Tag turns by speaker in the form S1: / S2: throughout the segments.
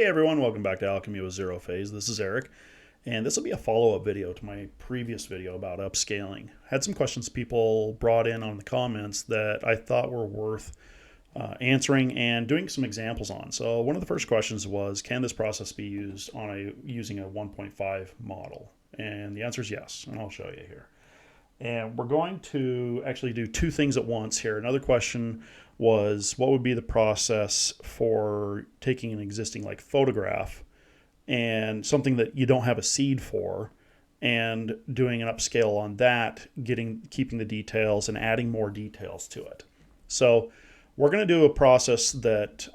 S1: Hey everyone, welcome back to Alchemy with Zero Phase. This is Eric, and this will be a follow-up video to my previous video about upscaling. I had some questions people brought in on the comments that I thought were worth answering and doing some examples on. So one of the first questions was, can this process be used on using a 1.5 model? And the answer is yes, and I'll show you here. And we're going to actually do two things at once here. Another question was, what would be the process for taking an existing photograph and something that you don't have a seed for, and doing an upscale on that, keeping the details and adding more details to it. So we're going to do a process that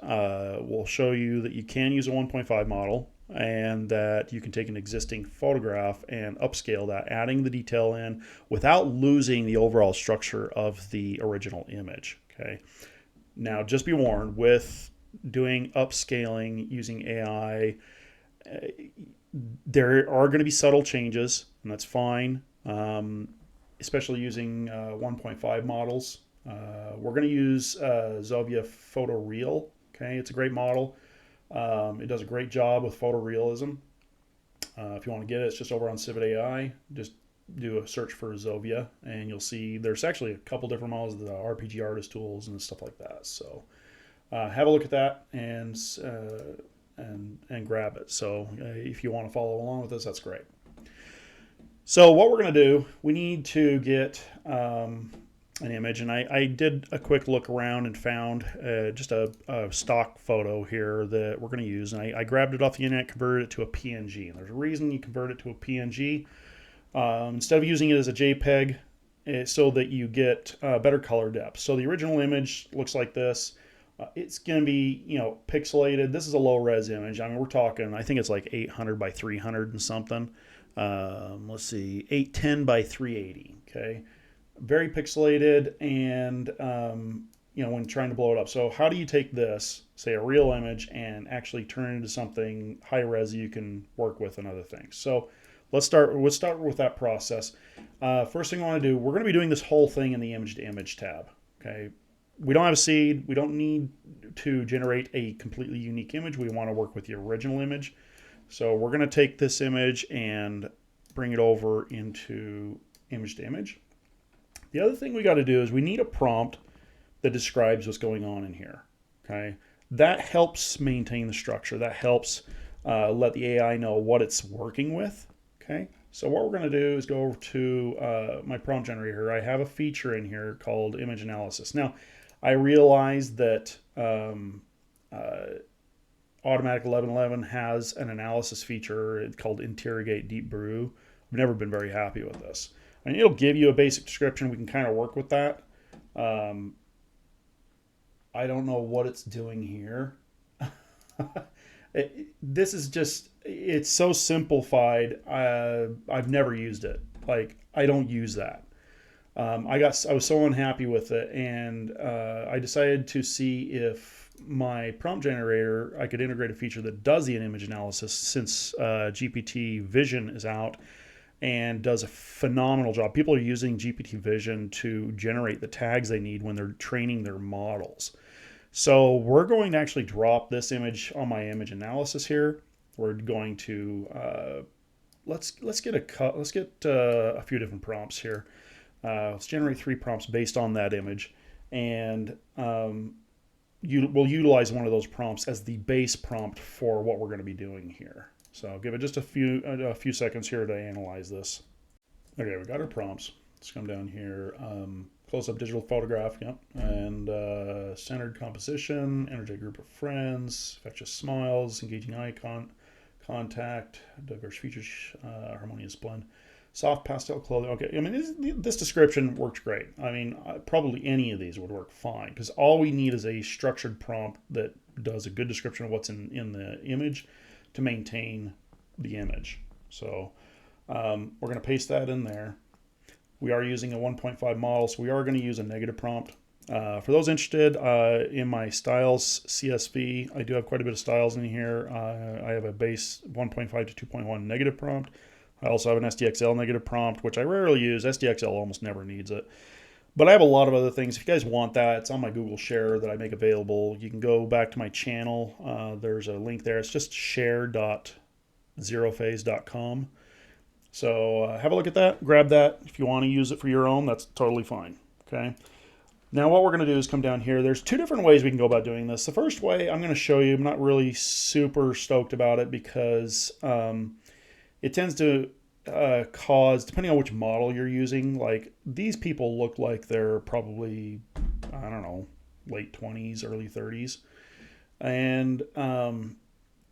S1: will show you that you can use a 1.5 model and that you can take an existing photograph and upscale that, adding the detail in without losing the overall structure of the original image. Okay. Now, just be warned, with doing upscaling using AI, there are going to be subtle changes, and that's fine, especially using 1.5 models. We're going to use Zovia Photoreal. Okay, it's a great model. It does a great job with photorealism. If you want to get it, it's just over on Civet AI. Just do a search for Zovia, and you'll see there's actually a couple different models, the RPG artist tools and stuff like that. So have a look at that and grab it. So if you want to follow along with this, that's great. So what we're going to do, we need to get an image, and I did a quick look around and found just a stock photo here that we're going to use, and I grabbed it off the internet, converted it to a PNG, and there's a reason you convert it to a PNG instead of using it as a JPEG, so that you get better color depth. So the original image looks like this. It's going to be, pixelated. This is a low res image. I mean, we're talking, I think it's like 800 by 300 and something. Let's see, 810 by 380. Okay. Very pixelated, and when trying to blow it up. So how do you take this, say a real image, and actually turn it into something high res you can work with and other things? So let's start with that process. First thing I want to do, we're going to be doing this whole thing in the image to image tab. Okay, we don't have a seed. We don't need to generate a completely unique image. We want to work with the original image. So we're going to take this image and bring it over into image to image. The other thing we got to do is we need a prompt that describes what's going on in here. Okay, that helps maintain the structure. That helps let the AI know what it's working with. Okay, so what we're going to do is go over to my prompt generator. I have a feature in here called image analysis. Now, I realize that Automatic 1111 has an analysis feature called Interrogate Deep Brew. I've never been very happy with this. And it'll give you a basic description. We can kind of work with that. I don't know what it's doing here. This is just, it's so simplified. I've never used it. I don't use that. I was so unhappy with it, and I decided to see if my prompt generator, I could integrate a feature that does the image analysis, since GPT Vision is out and does a phenomenal job. People are using GPT Vision to generate the tags they need when they're training their models. So we're going to actually drop this image on my image analysis here. We're going to let's get a few different prompts here. Let's generate 3 prompts based on that image, and we'll utilize one of those prompts as the base prompt for what we're going to be doing here. So I'll give it just a few seconds here to analyze this. Okay, we got our prompts. Let's come down here. Close-up digital photograph, yep. And centered composition, energetic group of friends, infectious smiles, engaging eye contact, diverse features, harmonious blend, soft pastel clothing. Okay, I mean, this description works great. I mean, probably any of these would work fine, because all we need is a structured prompt that does a good description of what's in the image to maintain the image. So we're going to paste that in there. We are using a 1.5 model, so we are going to use a negative prompt. For those interested in my styles CSV, I do have quite a bit of styles in here. I have a base 1.5 to 2.1 negative prompt. I also have an SDXL negative prompt, which I rarely use. SDXL almost never needs it. But I have a lot of other things. If you guys want that, it's on my Google Share that I make available. You can go back to my channel. There's a link there. It's just share.zerophase.com. So have a look at that. Grab that. If you want to use it for your own, that's totally fine. Okay. Now what we're going to do is come down here. There's two different ways we can go about doing this. The first way I'm going to show you, I'm not really super stoked about it because it tends to cause, depending on which model you're using, like these people look like they're probably, I don't know, late 20s, early 30s. And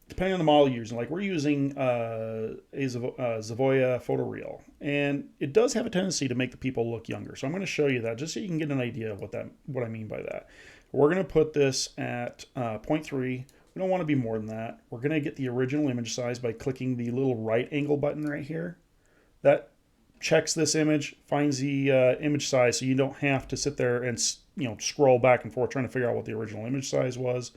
S1: depending on the model you're using, like we're using a Zavoya photoreal, and it does have a tendency to make the people look younger. So I'm going to show you that just so you can get an idea of what I mean by that. We're going to put this at 0.3. We don't want to be more than that. We're going to get the original image size by clicking the little right angle button right here. That checks this image, finds the image size, so you don't have to sit there and scroll back and forth trying to figure out what the original image size was.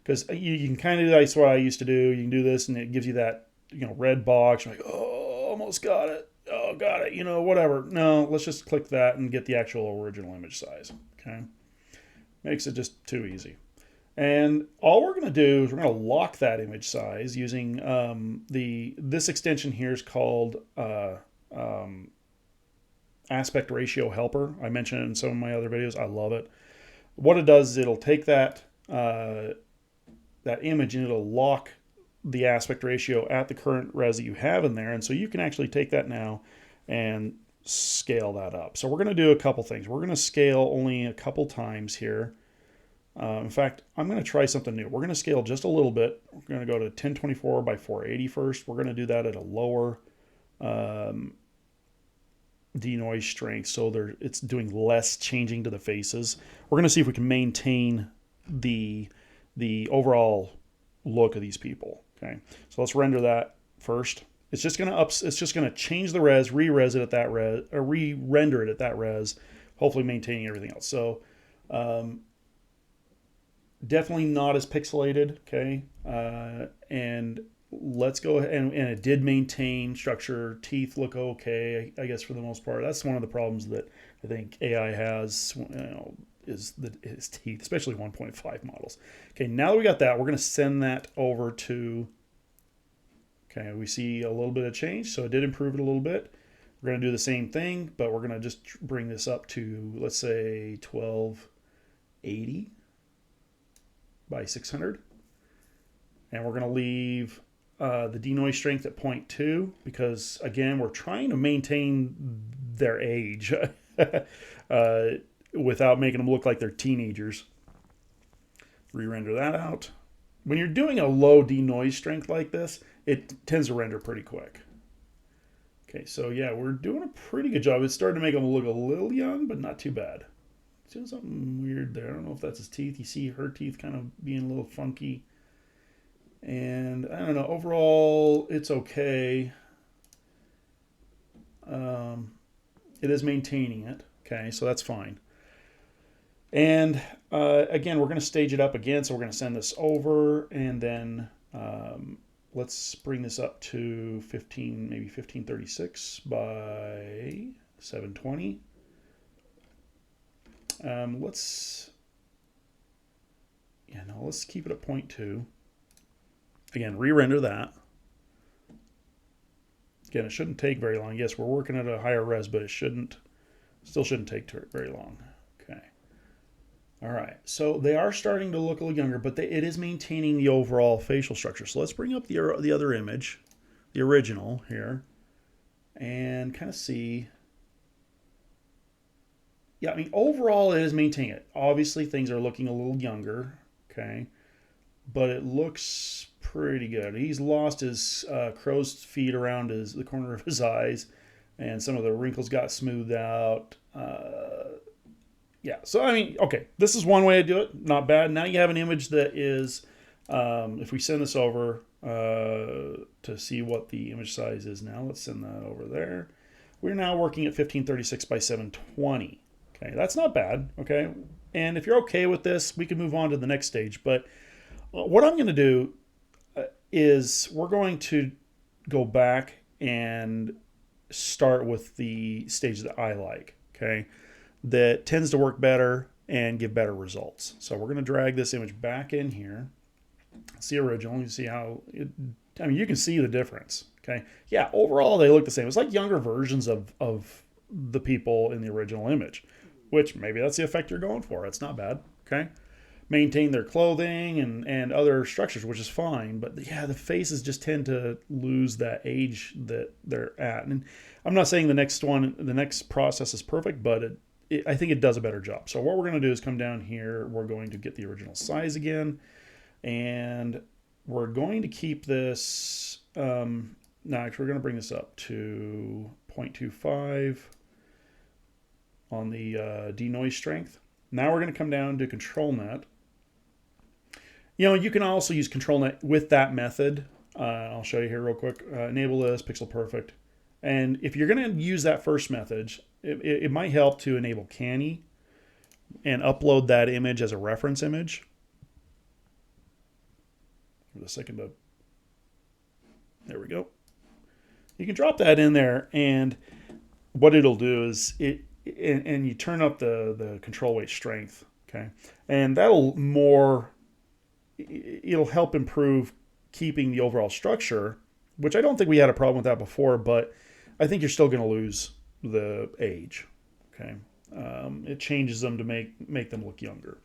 S1: Because you can kind of, that's what I used to do. You can do this, and it gives you that red box. You're like, oh, almost got it. Oh, got it. Whatever. No, let's just click that and get the actual original image size. Okay, makes it just too easy. And all we're going to do is we're going to lock that image size using this extension here is called aspect ratio helper. I mentioned it in some of my other videos. I love it. What it does is it'll take that image and it'll lock the aspect ratio at the current res that you have in there. And so you can actually take that now and scale that up. So we're going to do a couple things. We're going to scale only a couple times here. In fact, I'm going to try something new. We're going to scale just a little bit. We're going to go to 1024 by 480 first. We're going to do that at a lower denoise strength, so it's doing less changing to the faces. We're going to see if we can maintain the overall look of these people. Okay, so let's render that first. It's just going to change the res, re-res it at that res, or re-render it at that res, hopefully maintaining everything else. So definitely not as pixelated, okay? And let's go ahead, and it did maintain structure. Teeth look okay, I guess, for the most part. That's one of the problems that I think AI has, is its teeth, especially 1.5 models. Okay, now that we got that, we're going to send that over to, okay, we see a little bit of change, so it did improve it a little bit. We're going to do the same thing, but we're going to just bring this up to, let's say, 1280 by 600. And we're going to leave the denoise strength at 0.2 because, again, we're trying to maintain their age without making them look like they're teenagers. Re-render that out. When you're doing a low denoise strength like this, it tends to render pretty quick. Okay, so yeah, we're doing a pretty good job. It's starting to make them look a little young, but not too bad. Doing something weird there. I don't know if that's his teeth. You see her teeth kind of being a little funky. And I don't know, overall, it's okay. It is maintaining it. Okay, so that's fine. And again, we're going to stage it up again. So we're going to send this over, and then let's bring this up to 15, maybe 1536 by 720. Let's keep it at 0.2. Again, re-render that. Again, it shouldn't take very long. Yes, we're working at a higher res, but it still shouldn't take very long. Okay. All right. So they are starting to look a little younger, but it is maintaining the overall facial structure. So let's bring up the other image, the original here, and kind of see. Yeah, I mean, overall it is maintaining it. Obviously, things are looking a little younger, okay, but it looks pretty good. He's lost his crow's feet around the corner of his eyes, and some of the wrinkles got smoothed out. Yeah, so I mean, okay, this is one way to do it. Not bad. Now you have an image that is, if we send this over to see what the image size is now, let's send that over there. We're now working at 1536 by 720. Okay, that's not bad, okay? And if you're okay with this, we can move on to the next stage. But what I'm going to do is we're going to go back and start with the stage that I like, okay? that tends to work better and give better results. So we're going to drag this image back in here. See original. You see how it, I mean, you can see the difference. Okay. Yeah. Overall, they look the same. It's like younger versions of the people in the original image, which maybe that's the effect you're going for. It's not bad. Okay. Maintain their clothing and other structures, which is fine. But yeah, the faces just tend to lose that age that they're at. And I'm not saying the next process is perfect, but I think it does a better job. So what we're going to do is come down here. We're going to get the original size again. And we're going to keep this, no, actually we're going to bring this up to 0.25 on the denoise strength. Now we're going to come down to control net. You know, you can also use control net with that method. I'll show you here real quick. Enable this, pixel perfect. And if you're going to use that first method, it might help to enable canny and upload that image as a reference image. Give it a second to, there we go. You can drop that in there, and what it'll do is and you turn up the control weight strength, okay? And it'll help improve keeping the overall structure, which I don't think we had a problem with that before, but I think you're still going to lose the age, okay? It changes them to make them look younger.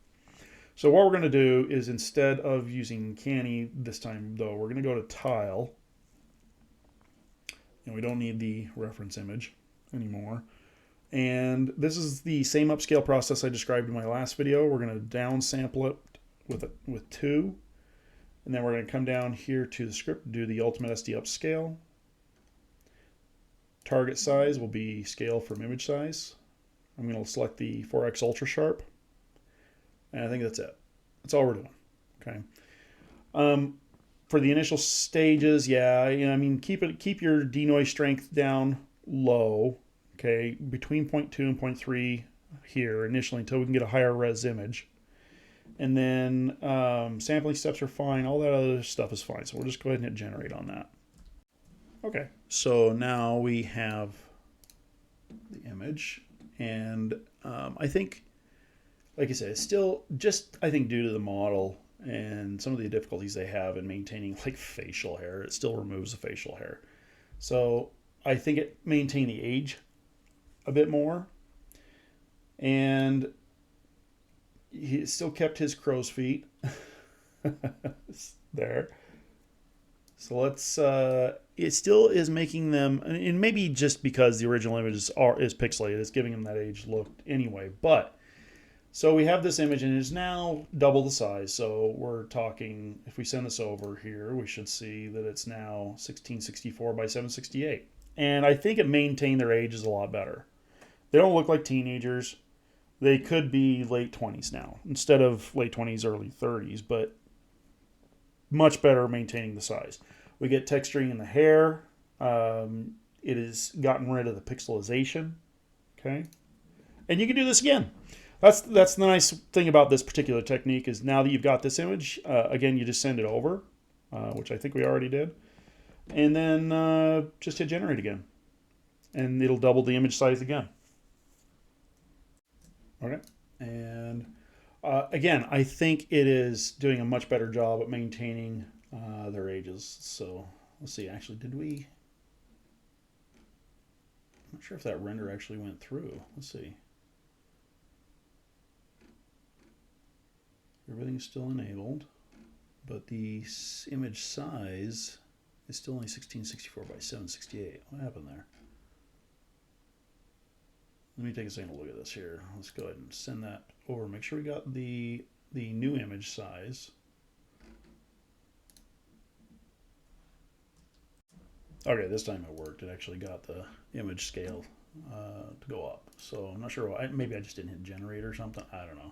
S1: So what we're going to do is, instead of using canny this time, though, we're going to go to tile. And we don't need the reference image anymore. And this is the same upscale process I described in my last video. We're going to downsample it with 2. And then we're going to come down here to the script, do the Ultimate SD upscale. Target size will be scale from image size. I'm going to select the 4x ultra sharp. And I think that's it. That's all we're doing. Okay. For the initial stages, yeah, I mean, keep your denoise strength down low. Okay, between 0.2 and 0.3 here initially until we can get a higher res image. And then sampling steps are fine. All that other stuff is fine. So we'll just go ahead and hit generate on that. Okay, so now we have the image, and I think, like I said, it's still just, I think, due to the model and some of the difficulties they have in maintaining like facial hair, it still removes the facial hair. So I think it maintained the age a bit more, and he still kept his crow's feet there. So let's, it still is making them, and maybe just because the original image is pixelated, it's giving them that age look anyway, but so we have this image and it is now double the size. So we're talking, if we send this over here, we should see that it's now 1664 by 768. And I think it maintained their ages a lot better. They don't look like teenagers. They could be late 20s now instead of late 20s, early 30s, but much better maintaining the size. We get texturing in the hair. It has gotten rid of the pixelization. Okay. And you can do this again. That's the nice thing about this particular technique is now that you've got this image, again, you just send it over, which I think we already did. And then just hit generate again. And it'll double the image size again. Okay. And again, I think it is doing a much better job at maintaining their ages. So let's see, actually, did we? I'm not sure if that render actually went through. Let's see. Everything's still enabled, but the image size is still only 1664 by 768. What happened there? Let me take a second look at this here. Let's go ahead and send that over. Make sure we got the new image size. Okay, this time it worked. It actually got the image scale to go up. So I'm not sure why. Maybe I just didn't hit generate or something. I don't know.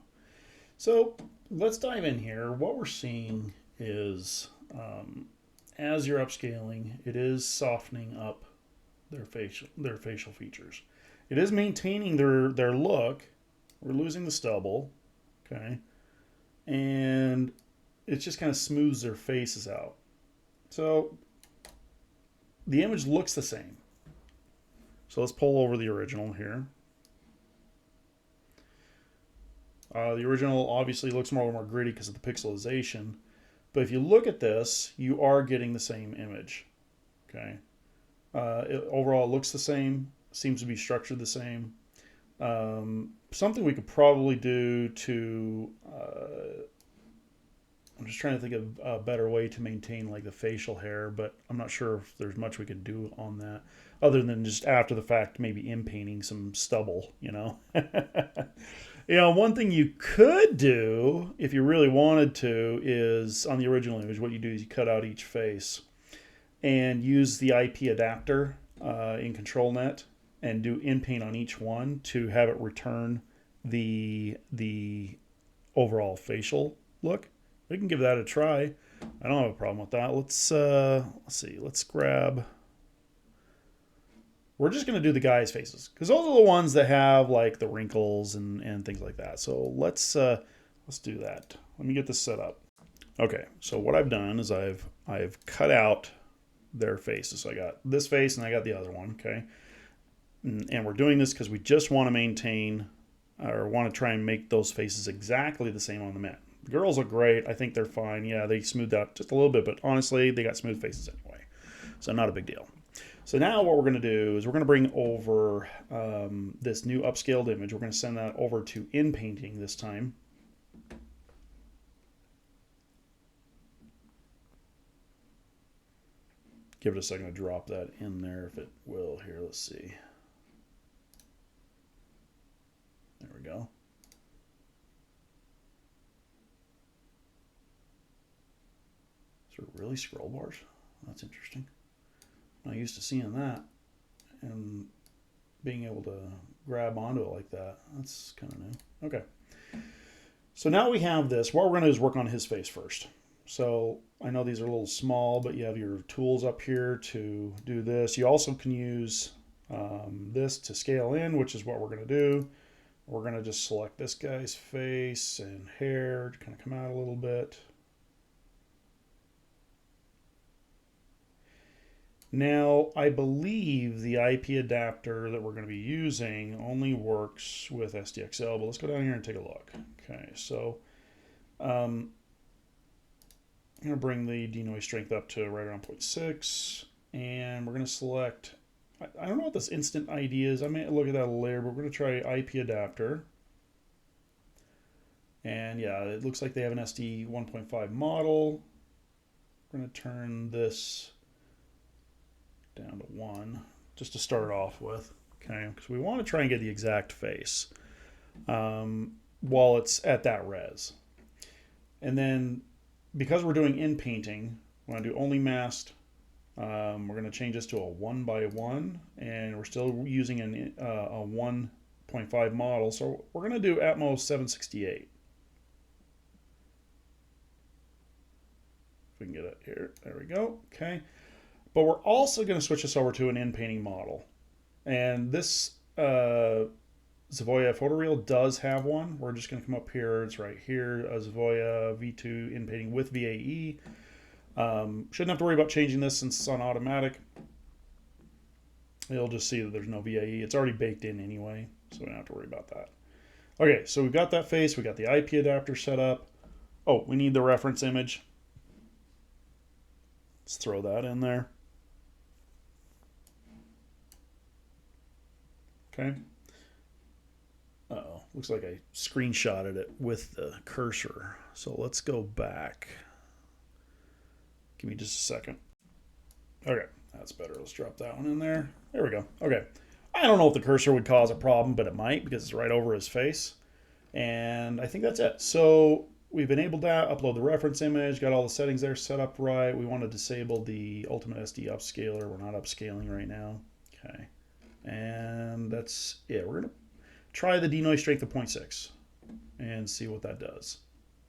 S1: So let's dive in here. What we're seeing is as you're upscaling, it is softening up their facial features. It is maintaining their look. We're losing the stubble, okay, and it just kind of smooths their faces out. So the image looks the same. So let's pull over the original here. The original obviously looks more gritty because of the pixelization. But if you look at this, you are getting the same image. Okay. Overall, it looks the same. Seems to be structured the same. Something we could probably do to... I'm just trying to think of a better way to maintain like the facial hair, but I'm not sure if there's much we can do on that other than just after the fact, maybe inpainting some stubble, you know? One thing you could do if you really wanted to is on the original image, what you do is you cut out each face and use the IP adapter in ControlNet and do inpaint on each one to have it return the overall facial look. We can give that a try. I don't have a problem with that. Let's see. Let's grab. We're just going to do the guys' faces because those are the ones that have like the wrinkles and things like that. So let's do that. Let me get this set up. Okay. So what I've done is I've cut out their faces. So I got this face and I got the other one. Okay. And we're doing this because we just want to maintain or want to try and make those faces exactly the same on the men. The girls look great. I think they're fine. Yeah, they smoothed out just a little bit, but honestly, they got smooth faces anyway. So not a big deal. So now what we're going to do is we're going to bring over this new upscaled image. We're going to send that over to inpainting this time. Give it a second to drop that in there if it will. Here, let's see. There we go. Is there really scroll bars? That's interesting. I'm not used to seeing that and being able to grab onto it like that. That's kind of new. Okay. So now we have this. What we're going to do is work on his face first. So I know these are a little small, but you have your tools up here to do this. You also can use this to scale in, which is what we're going to do. We're going to just select this guy's face and hair to kind of come out a little bit. Now, I believe the IP adapter that we're going to be using only works with SDXL, but let's go down here and take a look. Okay, so I'm going to bring the denoise strength up to right around 0.6, and we're going to select, I don't know what this instant ID is. I may look at that later, but we're going to try IP adapter. And yeah, it looks like they have an SD 1.5 model. We're going to turn this down to 1 just to start off with, okay, because we want to try and get the exact face while it's at that res. And then because we're doing in painting, we're going to do only masked. We're going to change this to a 1x1, and we're still using a 1.5 model, so we're going to do Atmos 768. If we can get it here, there we go. Okay. But we're also going to switch this over to an in-painting model. And this Zavoya photoreal does have one. We're just going to come up here. It's right here, a Zavoya V2 in-painting with VAE. Shouldn't have to worry about changing this since it's on automatic. You'll just see that there's no VAE. It's already baked in anyway, so we don't have to worry about that. Okay, so we've got that face. We got the IP adapter set up. Oh, we need the reference image. Let's throw that in there. Okay. Uh-oh. Looks like I screenshotted it with the cursor. So let's go back. Give me just a second. Okay, that's better. Let's drop that one in there. There we go. Okay. I don't know if the cursor would cause a problem, but it might because it's right over his face. And I think that's it. So we've enabled that, upload the reference image, got all the settings there set up right. We want to disable the Ultimate SD upscaler. We're not upscaling right now. Okay. And that's it. We're going to try the denoise strength of 0.6 and see what that does.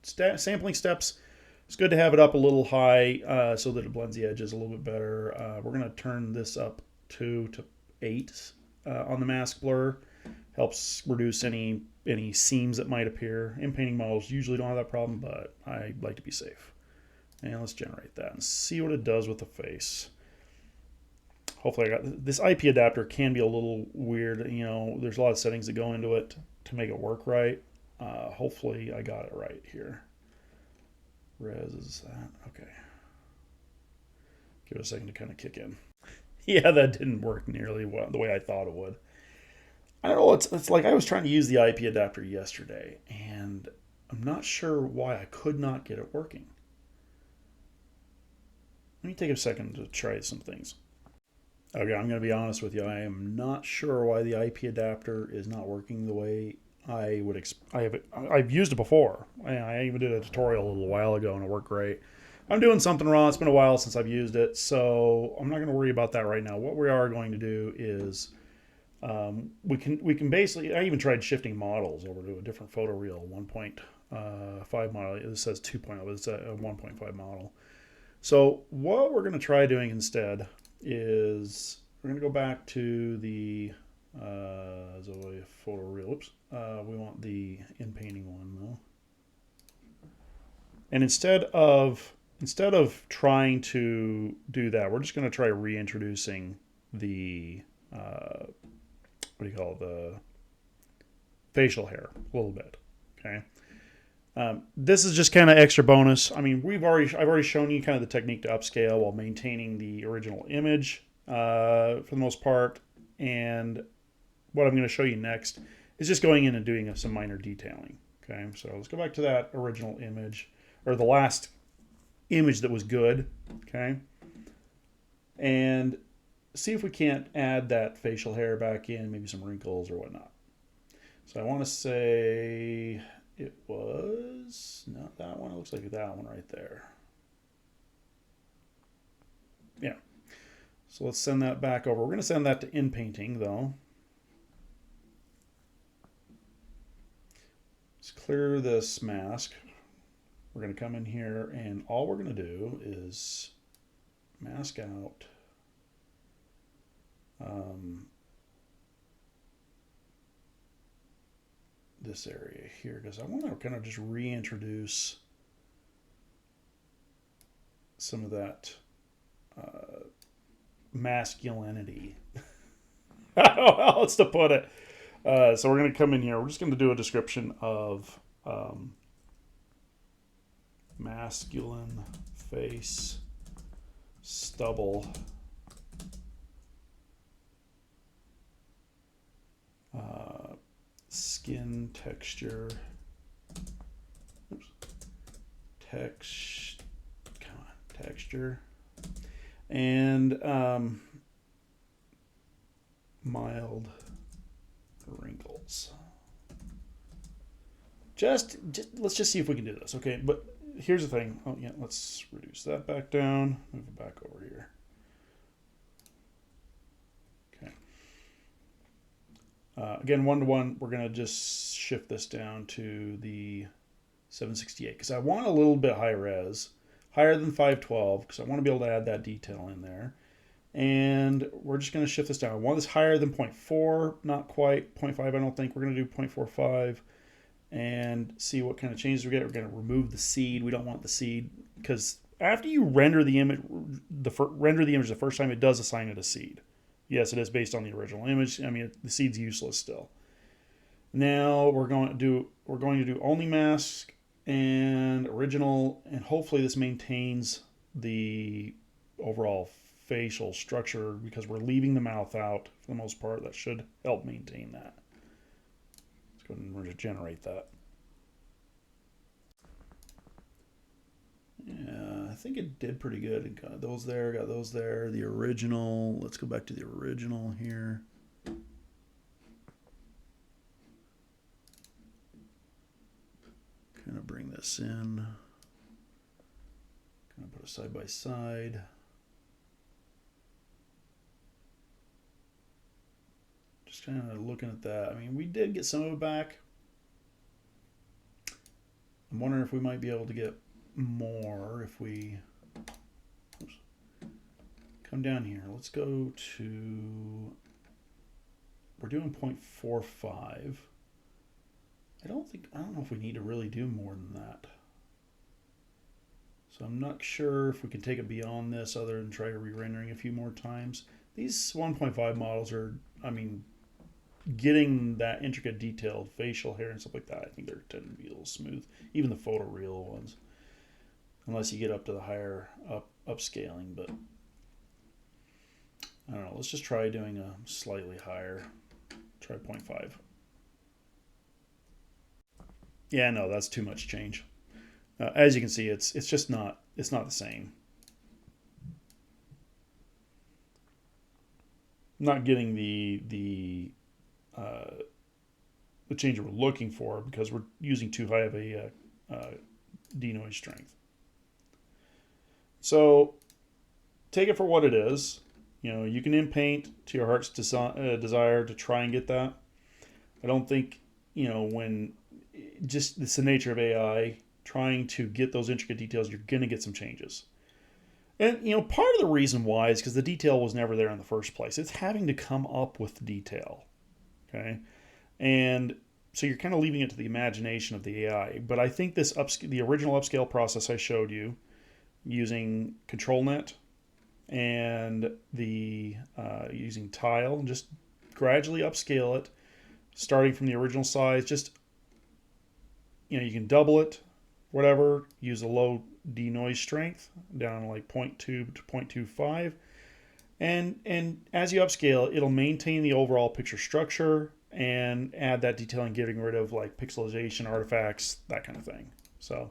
S1: Sampling steps, it's good to have it up a little high so that it blends the edges a little bit better. We're going to turn this up to 8 on the mask blur. Helps reduce any seams that might appear. In painting models usually don't have that problem, but I like to be safe. And let's generate that and see what it does with the face. Hopefully I got this IP adapter can be a little weird. You know, there's a lot of settings that go into it to make it work right. Hopefully I got it right here. Res is that. Okay. Give it a second to kind of kick in. Yeah, that didn't work nearly the way I thought it would. I don't know. It's like I was trying to use the IP adapter yesterday, and I'm not sure why I could not get it working. Let me take a second to try some things. Okay, I'm going to be honest with you. I am not sure why the IP adapter is not working the way I would. I've used it before. I even did a tutorial a little while ago, and it worked great. I'm doing something wrong. It's been a while since I've used it, so I'm not going to worry about that right now. What we are going to do is we can basically. I even tried shifting models over to a different photoreal 1.5 model. It says 2.0, but it's a 1.5 model. So what we're going to try doing instead is we're going to go back to the Zoe photoreal. Oops. We want the in painting one though. And instead of trying to do that, we're just going to try reintroducing the what do you call it? The facial hair a little bit. Okay. This is just kind of extra bonus. I mean, I've already shown you kind of the technique to upscale while maintaining the original image for the most part. And what I'm going to show you next is just going in and doing some minor detailing. Okay, so let's go back to that original image, or the last image that was good. Okay, and see if we can't add that facial hair back in, maybe some wrinkles or whatnot. So I want to say it was not that one. It looks like that one right there. Yeah. So let's send that back over. We're going to send that to in painting though. Let's clear this mask. We're going to come in here and all we're going to do is mask out this area here because I want to kind of just reintroduce some of that masculinity. I don't know how else to put it. So we're going to come in here. We're just going to do a description of masculine face, stubble, skin texture, texture, and mild wrinkles. Let's just see if we can do this, okay? But here's the thing. Oh yeah, let's reduce that back down. Move it back over here. Okay. Again, 1:1. We're gonna just shift this down to the 768 because I want a little bit high res, higher than 512 because I want to be able to add that detail in there. And we're just going to shift this down. I want this higher than 0.4, not quite 0.5. I don't think we're going to do 0.45 and see what kind of changes we get. We're going to remove the seed. We don't want the seed because after you render the image, the first time, it does assign it a seed. Yes, it is based on the original image. I mean, the seed's useless still. Now we're going to do only mask and original, and hopefully this maintains the overall facial structure because we're leaving the mouth out for the most part. That should help maintain that. Let's go ahead and regenerate that. Yeah, I think it did pretty good. It got those there, got those there. The original, let's go back to the original here. Kind of bring this in. Kind of put it side by side. Just kind of looking at that. I mean, we did get some of it back. I'm wondering if we might be able to get more if we come down here. Let's go to, we're doing 0.45. I don't know if we need to really do more than that. So I'm not sure if we can take it beyond this other than try re-rendering a few more times. These 1.5 models are, I mean, getting that intricate detailed facial hair and stuff like that, I think they're tending to be a little smooth. Even the photoreal ones, unless you get up to the higher upscaling. But I don't know. Let's just try doing a slightly higher. Try 0.5. Yeah, no, that's too much change. As you can see, it's just not the same. Not getting the change we're looking for because we're using too high of a denoise strength. So take it for what it is. You know, you can in-paint to your heart's desire to try and get that. I don't think, you know, when just it's the nature of AI, trying to get those intricate details, you're going to get some changes. And, you know, part of the reason why is because the detail was never there in the first place. It's having to come up with the detail. Okay. And so you're kind of leaving it to the imagination of the AI. But I think the original upscale process I showed you using ControlNet and the using tile, and just gradually upscale it, starting from the original size. Just, you know, you can double it, whatever. Use a low denoise strength down like 0.2 to 0.25, and as you upscale, it'll maintain the overall picture structure and add that detailing, getting rid of like pixelization artifacts, that kind of thing. So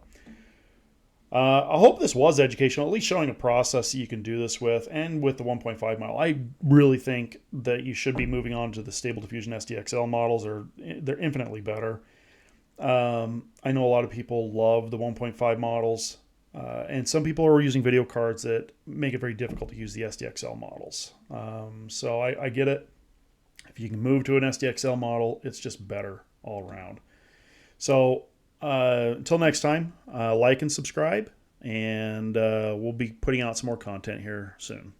S1: I hope this was educational, at least showing a process that you can do this with, and with the 1.5 model. I really think that you should be moving on to the Stable Diffusion SDXL models. They're infinitely better. I know a lot of people love the 1.5 models, and some people are using video cards that make it very difficult to use the SDXL models. So I get it. If you can move to an SDXL model, it's just better all around. So until next time, like and subscribe, and we'll be putting out some more content here soon.